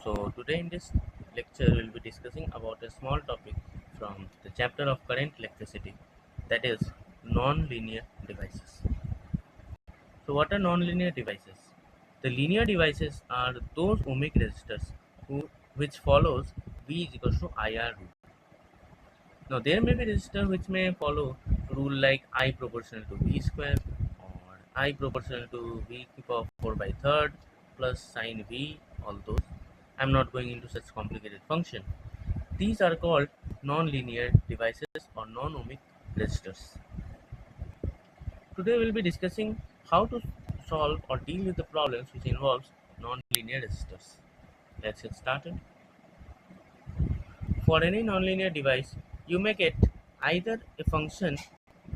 So today in this lecture we'll be discussing about a small topic from the chapter of current electricity, that is non-linear devices. So what are non-linear devices? The linear devices are those ohmic resistors which follows V is equals to IR rule. Now there may be resistor which may follow rule like I proportional to V square or I proportional to V to the power 4 by third plus sine V, all those. I'm not going into such complicated function. These are called non-linear devices or non-ohmic resistors. Today we'll be discussing how to solve or deal with the problems which involves non-linear resistors. Let's get started. For any nonlinear device, you may get either a function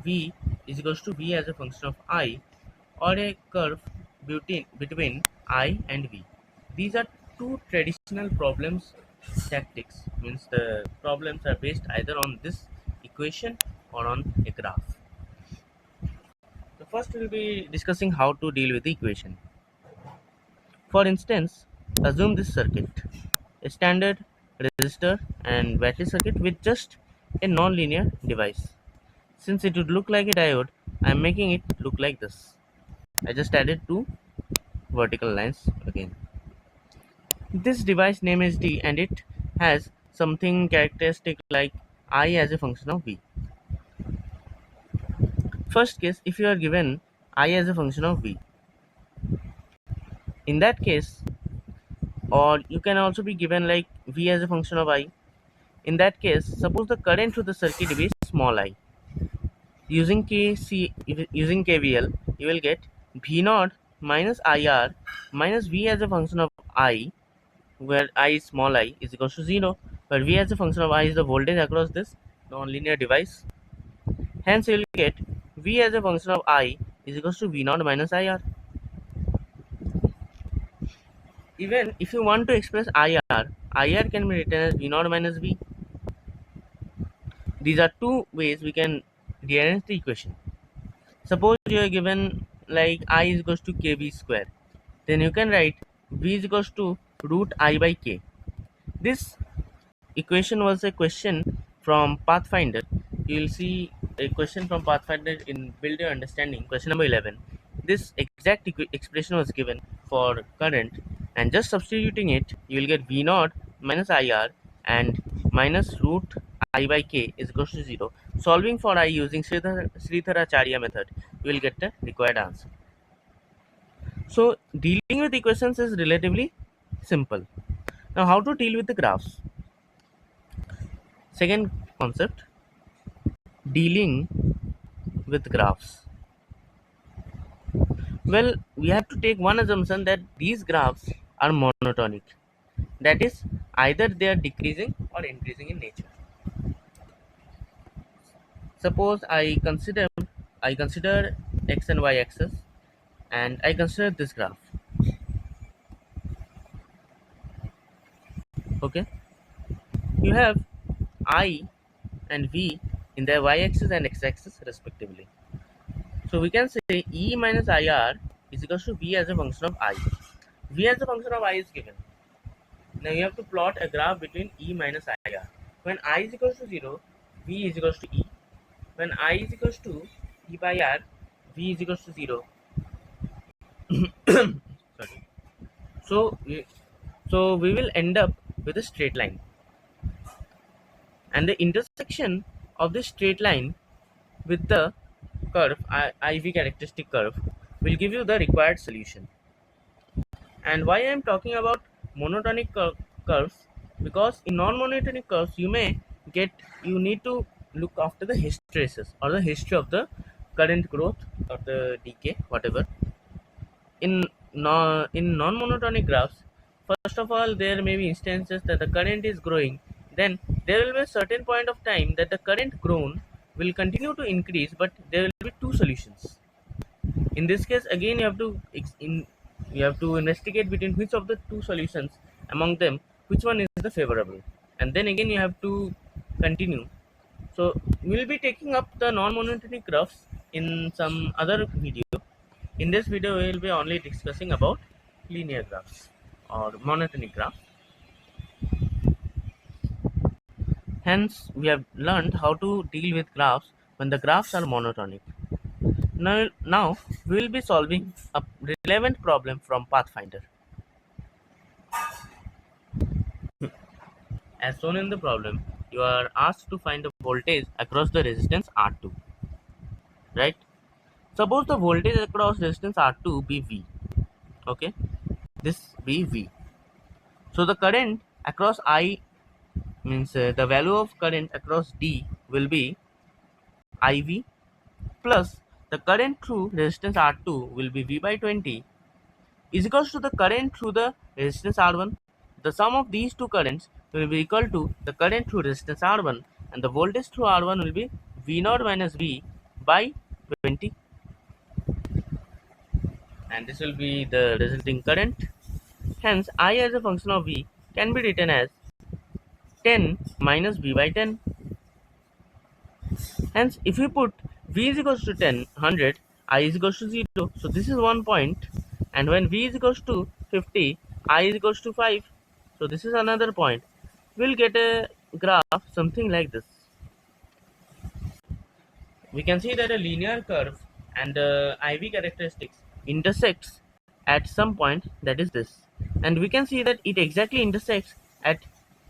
v is equals to v as a function of I, or a curve between I and v. These are two traditional problems tactics, means the problems are based either on this equation or on a graph. So first we will be discussing how to deal with the equation. For instance, assume this circuit, a standard resistor and battery circuit with just a non-linear device. Since it would look like a diode, I am making it look like this. I just added two vertical lines again. This device name is D and it has something characteristic like I as a function of V. First case, if you are given I as a function of V, in that case, or you can also be given like V as a function of I. In that case, suppose the current through the circuit is small I. Using KVL, you will get V naught minus IR minus V as a function of I, where I is small I, is equals to 0, where V as a function of I is the voltage across this non-linear device. Hence, you will get V as a function of I is equals to V naught minus IR. Even if you want to express IR can be written as V naught minus V. These are two ways we can rearrange the equation. Suppose you are given like I is equals to kV square, then you can write V is equals to root I by K. This equation was a question from Pathfinder. You will see a question from Pathfinder in Build Your Understanding, question number 11. This exact expression was given for current, and just substituting it, you will get V naught minus IR and minus root I by K is equals to 0. Solving for I using Sridharacharya method, you will get the required answer. So dealing with equations is relatively simple. Now how to deal with the graphs? Second concept, dealing with graphs. Well, we have to take one assumption that these graphs are monotonic. That is, either they are decreasing or increasing in nature. Suppose I consider x and y axis, and I consider this graph. Okay, you have I and v in their y axis and x axis respectively. So we can say E minus IR is equals to V as a function of I. V as a function of I is given. Now you have to plot a graph between E minus IR. When I is equals to 0, V is equals to E. When I is equals to E by R, V is equals to 0. Sorry. So we will end up with a straight line. And the intersection of this straight line with the curve, IV characteristic curve, will give you the required solution. And why I am talking about monotonic curves? Because in non-monotonic curves, you need to look after the hysteresis or the history of the current growth or the decay, whatever. In non-monotonic graphs, first of all, there may be instances that the current is growing. Then there will be a certain point of time that the current grown will continue to increase, but there will be two solutions. In this case, again, you have to investigate between which of the two solutions among them, which one is the favorable, and then again you have to continue. So we will be taking up the non-monotonic graphs in some other video. In this video, we will be only discussing about linear graphs or monotonic graphs. Hence, we have learned how to deal with graphs when the graphs are monotonic. Now we will be solving a relevant problem from Pathfinder. As shown in the problem, you are asked to find the voltage across the resistance R2, right? Suppose the voltage across resistance R2 be V, okay? This be V. So the current across I means the value of current across D will be IV plus the current through resistance R2 will be V by 20 is equals to the current through the resistance R1. The sum of these two currents will be equal to the current through resistance R1 and the voltage through R1 will be V0 minus V by 20, and this will be the resulting current. Hence, I as a function of V can be written as 10 minus V by 10. Hence, if we put V is equals to 10, 100, I is equals to 0. So this is 1 point. And when V is equals to 50, I is equals to 5. So this is another point. We'll get a graph something like this. We can see that a linear curve and the IV characteristics intersects at some point, that is this. And we can see that it exactly intersects at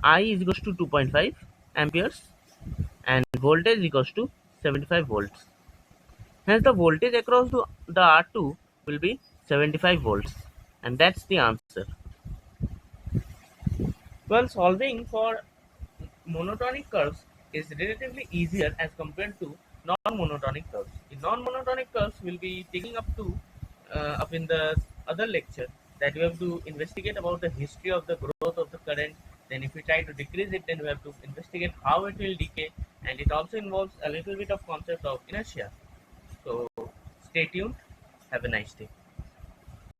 I is equals to 2.5 amperes and voltage is equals to 75 volts. Hence the voltage across the R2 will be 75 volts, and that's the answer. Well, solving for monotonic curves is relatively easier as compared to non-monotonic curves. In non-monotonic curves, we'll be taking up in the other lecture that we have to investigate about the history of the growth of the current. Then, if we try to decrease it, then we have to investigate how it will decay, and it also involves a little bit of concept of inertia. So, stay tuned. Have a nice day.